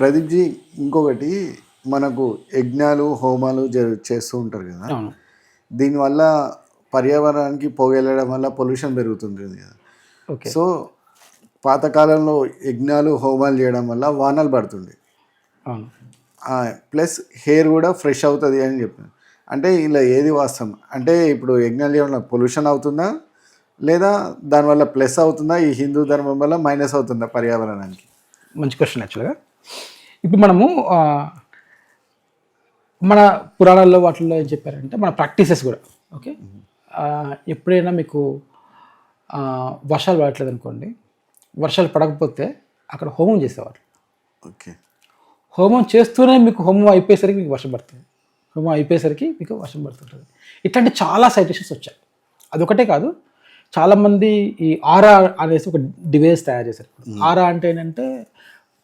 ప్రదీప్జీ, ఇంకొకటి మనకు యజ్ఞాలు హోమాలు చేస్తూ ఉంటారు కదా. అవును. దీనివల్ల పర్యావరణానికి పొగెళ్ళడం వల్ల పొల్యూషన్ పెరుగుతుంటుంది కదా. ఓకే. సో పాతకాలంలో యజ్ఞాలు హోమాలు చేయడం వల్ల వానలు పడుతుంది, అవును. ప్లస్ హెయిర్ కూడా ఫ్రెష్ అవుతుంది అని చెప్పాను. అంటే ఇలా ఏది వాస్తవం? అంటే ఇప్పుడు యజ్ఞాలు చేయడం వల్ల పొల్యూషన్ అవుతుందా, లేదా దానివల్ల ప్లస్ అవుతుందా, ఈ హిందూ ధర్మం వల్ల మైనస్ అవుతుందా పర్యావరణానికి? మంచి క్వశ్చన్ యాక్చువల్గా. ఇప్పుడు మనము మన పురాణాల్లో వాటిల్లో ఏం చెప్పారంటే మన ప్రాక్టీసెస్ కూడా ఓకే. ఎప్పుడైనా మీకు వర్షాలు పడట్లేదు అనుకోండి, వర్షాలు పడకపోతే అక్కడ హోమం చేసేవారు. ఓకే. హోమం చేస్తూనే మీకు హోమం అయిపోయేసరికి మీకు వర్షం పడుతుంది, హోమం అయిపోయేసరికి మీకు వర్షం పడుతుంటుంది. ఇట్లాంటి చాలా సైటేషన్స్ వచ్చాయి. అదొకటే కాదు, చాలామంది ఈ ఆరా అనేసి ఒక డివైస్ తయారు చేశారు. ఆరా అంటే ఏంటంటే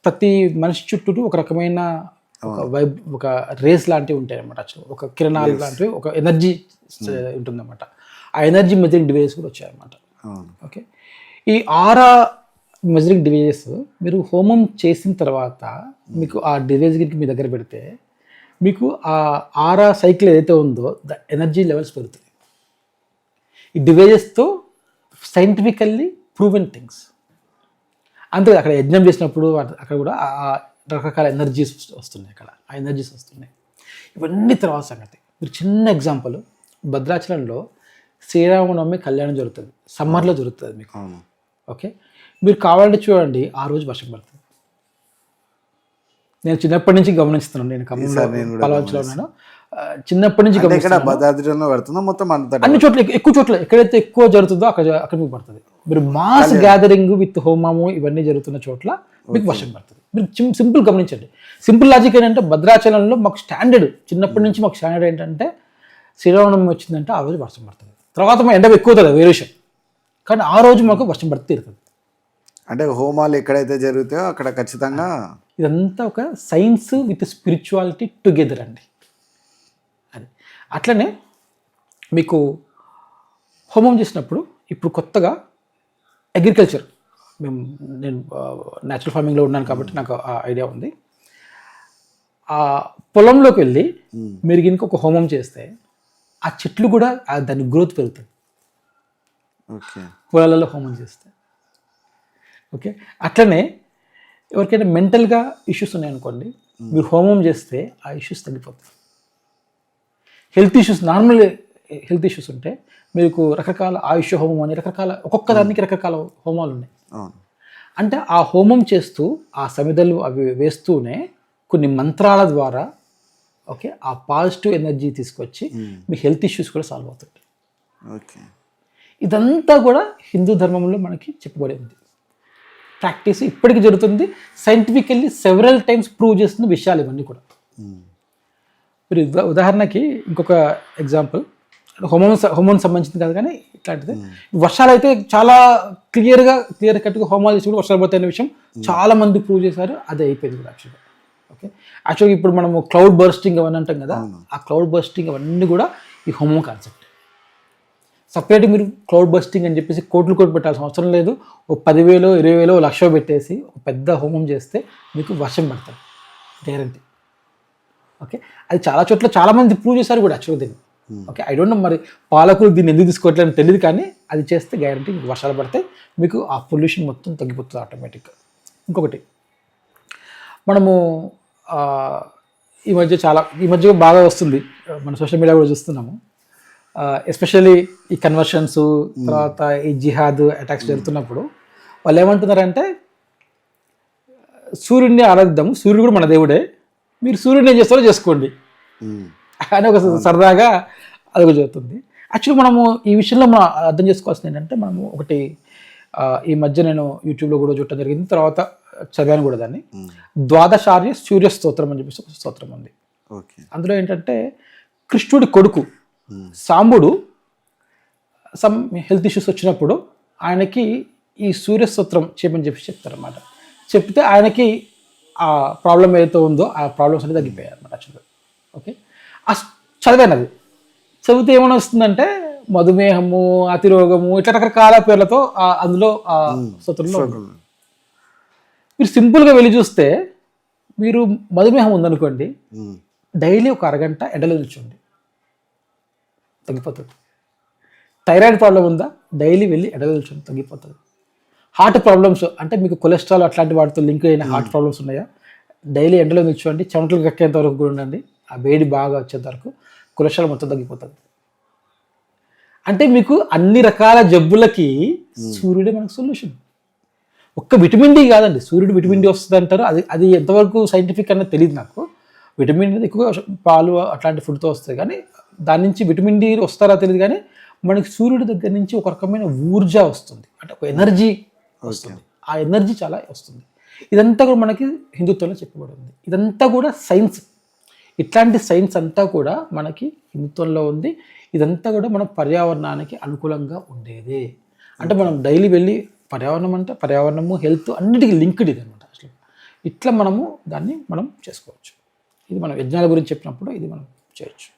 ప్రతి మనిషి చుట్టూ ఒక రకమైన ఒక రేస్ లాంటివి ఉంటాయి అన్నమాట. ఒక కిరణాలు లాంటివి, ఒక ఎనర్జీ ఉంటుందన్నమాట. ఆ ఎనర్జీ మెజరింగ్ డివైజెస్ కూడా వచ్చాయన్నమాట. ఓకే. ఈ ఆరా మెజరింగ్ డివైజెస్ మీరు హోమం చేసిన తర్వాత మీకు ఆ డివైస్ మీ దగ్గర పెడితే మీకు ఆ ఆరా సైకిల్ ఏదైతే ఉందో ద ఎనర్జీ లెవెల్స్ పెరుగుతాయి. ఈ డివైజెస్తో సైంటిఫికల్లీ ప్రూవెన్ థింగ్స్. అంతే, అక్కడ యజ్ఞం చేసినప్పుడు అక్కడ కూడా రకరకాల ఎనర్జీస్ వస్తున్నాయి, అక్కడ ఆ ఎనర్జీస్ వస్తున్నాయి. ఇవన్నీ తర్వాత సంగతి. మీరు చిన్న ఎగ్జాంపుల్, భద్రాచలంలో శ్రీరామనవమి కళ్యాణం జరుగుతుంది, సమ్మర్లో జరుగుతుంది మీకు. ఓకే. మీరు కావాలంటే చూడండి, ఆ రోజు వర్షం పడుతుంది. నేను చిన్నప్పటి నుంచి గమనిస్తున్నాను. నేను పలావచ్చులో ఉన్నాను, చిన్నప్పటి నుంచి అన్ని చోట్ల, ఎక్కువ చోట్ల ఎక్కడైతే ఎక్కువ జరుగుతుందో అక్కడ మీకు పడుతుంది. మీరు మాస్ గ్యాదరింగ్ విత్ హోమము ఇవన్నీ జరుగుతున్న చోట్ల మీకు వర్షం పడుతుంది. మీరు సింపుల్ గమనించండి. సింపుల్ లాజిక్ ఏంటంటే భద్రాచలంలో మాకు స్టాండర్డ్, చిన్నప్పటి నుంచి మాకు స్టాండర్డ్ ఏంటంటే శ్రీరామనవమి వచ్చిందంటే ఆ రోజు వర్షం పడుతుంది. తర్వాత మా ఎండ ఎక్కువ అవుతుంది, వేరే విషయం, కానీ ఆ రోజు మాకు వర్షం పడితే తీరుతుంది. అంటే హోమాలు ఎక్కడైతే జరుగుతాయో అక్కడ ఖచ్చితంగా. ఇదంతా ఒక సైన్స్ విత్ స్పిరిచువాలిటీ టుగెదర్ అండి. అది అట్లనే మీకు హోమం చేసినప్పుడు ఇప్పుడు కొత్తగా అగ్రికల్చర్, నేను న్యాచురల్ ఫార్మింగ్లో ఉన్నాను కాబట్టి నాకు ఆ ఐడియా ఉంది. ఆ పొలంలోకి వెళ్ళి మీరు కనుక ఒక హోమం చేస్తే ఆ చెట్లు కూడా దాని గ్రోత్ పెరుగుతుంది. ఓకే. పొలాలలో హోమం చేస్తే. ఓకే. అట్లనే ఎవరికైనా మెంటల్గా ఇష్యూస్ ఉన్నాయనుకోండి, మీరు హోమం చేస్తే ఆ ఇష్యూస్ తగ్గిపోతాయి. Health issues, normal health issues ఉంటే మీకు రకరకాల ఆయుష్ హోమం అని రకరకాల, ఒక్కొక్క దానికి రకరకాల హోమాలు ఉన్నాయి. అంటే ఆ హోమం చేస్తూ ఆ సమిధలు అవి వేస్తూనే కొన్ని మంత్రాల ద్వారా ఓకే ఆ పాజిటివ్ ఎనర్జీ తీసుకొచ్చి మీ హెల్త్ ఇష్యూస్ కూడా సాల్వ్ అవుతుంది. ఓకే. ఇదంతా కూడా హిందూ ధర్మంలో మనకి చెప్పబడి ఉంది. ప్రాక్టీస్ ఇప్పటికీ జరుగుతుంది. సైంటిఫికల్లీ సెవెరల్ టైమ్స్ ప్రూవ్ చేస్తున్న విషయాలు ఇవన్నీ కూడా. మీరు ఉదాహరణకి ఇంకొక ఎగ్జాంపుల్, హోమం సంబంధించింది కాదు కానీ ఇట్లాంటిది, వర్షాలు అయితే చాలా క్లియర్ కట్గా హోమాలు చేసి కూడా వర్షాలు పడతాయనే విషయం చాలా మంది ప్రూవ్ చేశారు. అది అయిపోయింది కూడా యాక్చువల్గా. ఓకే. యాక్చువల్గా ఇప్పుడు మనము క్లౌడ్ బర్స్టింగ్ అవన్నీ అంటాం కదా, ఆ క్లౌడ్ బర్స్టింగ్ అవన్నీ కూడా ఈ హోమం కాన్సెప్ట్. సపరేట్గా మీరు క్లౌడ్ బస్టింగ్ అని చెప్పేసి కోట్లు పెట్టాల్సిన అవసరం లేదు. ఓ 10,000 20,000 1,00,000 పెట్టేసి ఒక పెద్ద హోమం చేస్తే మీకు వర్షం పడుతుంది, గ్యారంటీ. ఓకే. అది చాలా చోట్ల చాలామంది ప్రూవ్ చేశారు కూడా యాక్చువల్గా దీన్ని. ఓకే. ఐ డోంట్ నో మరి పాలకులు దీన్ని ఎందుకు తీసుకోవట్లేదని తెలియదు, కానీ అది చేస్తే గ్యారంటీ మీకు వర్షాలు పడితే మీకు ఆ పొల్యూషన్ మొత్తం తగ్గిపోతుంది ఆటోమేటిక్గా. ఇంకొకటి, మనము ఈ మధ్య బాగా వస్తుంది, మన సోషల్ మీడియా కూడా చూస్తున్నాము. ఎస్పెషల్లీ ఈ కన్వర్షన్స్ తర్వాత ఈ జిహాద్ అటాక్స్ జరుగుతున్నప్పుడు వాళ్ళు ఏమంటున్నారంటే సూర్యుడిని ఆరాధిద్దాము, సూర్యుడు కూడా మన దేవుడే, మీరు సూర్యుడిని ఏం చేస్తారో చేసుకోండి అని ఒక సరదాగా అదొక జరుగుతుంది. యాక్చువల్లీ మనము ఈ విషయంలో మనం అర్థం చేసుకోవాల్సింది ఏంటంటే, మనము ఒకటి ఈ మధ్య నేను యూట్యూబ్లో కూడా చూడటం జరిగింది, తర్వాత చదివాను కూడా దాన్ని, ద్వాదశార్య సూర్య స్తోత్రం అని చెప్పేసి ఒక స్తోత్రం ఉంది. అందులో ఏంటంటే కృష్ణుడి కొడుకు సాంబుడు సమ్ హెల్త్ ఇష్యూస్ వచ్చినప్పుడు ఆయనకి ఈ సూర్యస్తోత్రం చేయమని చెప్పి చెప్తారన్నమాట. చెప్తే ఆయనకి ఆ ప్రాబ్లం ఏదైతే ఉందో ఆ ప్రాబ్లమ్స్ అనేది తగ్గిపోయాయి అన్నమాట యాక్చువల్గా. ఓకే. చదివాను, అది చదివితే ఏమైనా వస్తుందంటే మధుమేహము, అతిరోగము, ఇట్లా రకరకాల పేర్లతో అందులో స్తోత్రంలో మీరు సింపుల్గా వెళ్ళి చూస్తే మీరు మధుమేహం ఉందనుకోండి, ఉమ్. డైలీ ఒక అరగంట ఎండలో నిల్చోండి, తగ్గిపోతుంది. థైరాయిడ్ ప్రాబ్లం ఉందా, డైలీ వెళ్ళి ఎండలో నిల్చోండి, తగ్గిపోతుంది. హార్ట్ ప్రాబ్లమ్స్ అంటే మీకు కొలెస్ట్రాల్ అట్లాంటి వాటితో లింక్ అయిన హార్ట్ ప్రాబ్లమ్స్ ఉన్నాయా, డైలీ ఎండలో నిల్చోండి, చెమటలు కక్కేంత వరకు కూడా ఉండండి, ఆ వేడి బాగా వచ్చేంత వరకు కొలెస్ట్రాల్ మొత్తం తగ్గిపోతుంది. అంటే మీకు అన్ని రకాల జబ్బులకి సూర్యుడే మనకు సొల్యూషన్. ఒక్క విటమిన్ డి కాదండి, సూర్యుడు విటమిన్ డి వస్తుంది అంటారు, అది ఎంతవరకు సైంటిఫిక్ అన్నది తెలియదు నాకు. విటమిన్ డి ఎక్కువ పాలు అట్లాంటి ఫుడ్తో వస్తుంది, కానీ దాని నుంచి విటమిన్ డి వస్తారా తెలియదు, కానీ మనకి సూర్యుడి దగ్గర నుంచి ఒక రకమైన ఊర్జ వస్తుంది, అంటే ఒక ఎనర్జీ వస్తుంది. ఆ ఎనర్జీ చాలా వస్తుంది. ఇదంతా కూడా మనకి హిందుత్వంలో చెప్పబడి ఉంది. ఇదంతా కూడా సైన్స్. ఇట్లాంటి సైన్స్ అంతా కూడా మనకి హిందుత్వంలో ఉంది. ఇదంతా కూడా మన పర్యావరణానికి అనుకూలంగా ఉండేదే. అంటే మనం డైలీ వెళ్ళి పర్యావరణం అంటే పర్యావరణము, హెల్త్ అన్నిటికీ లింక్డ్ ఇది అనమాట. అసలు ఇట్లా మనము దాన్ని మనం చేసుకోవచ్చు. ఇది మనం యజ్ఞాల గురించి చెప్పినప్పుడు ఇది మనం చేయొచ్చు.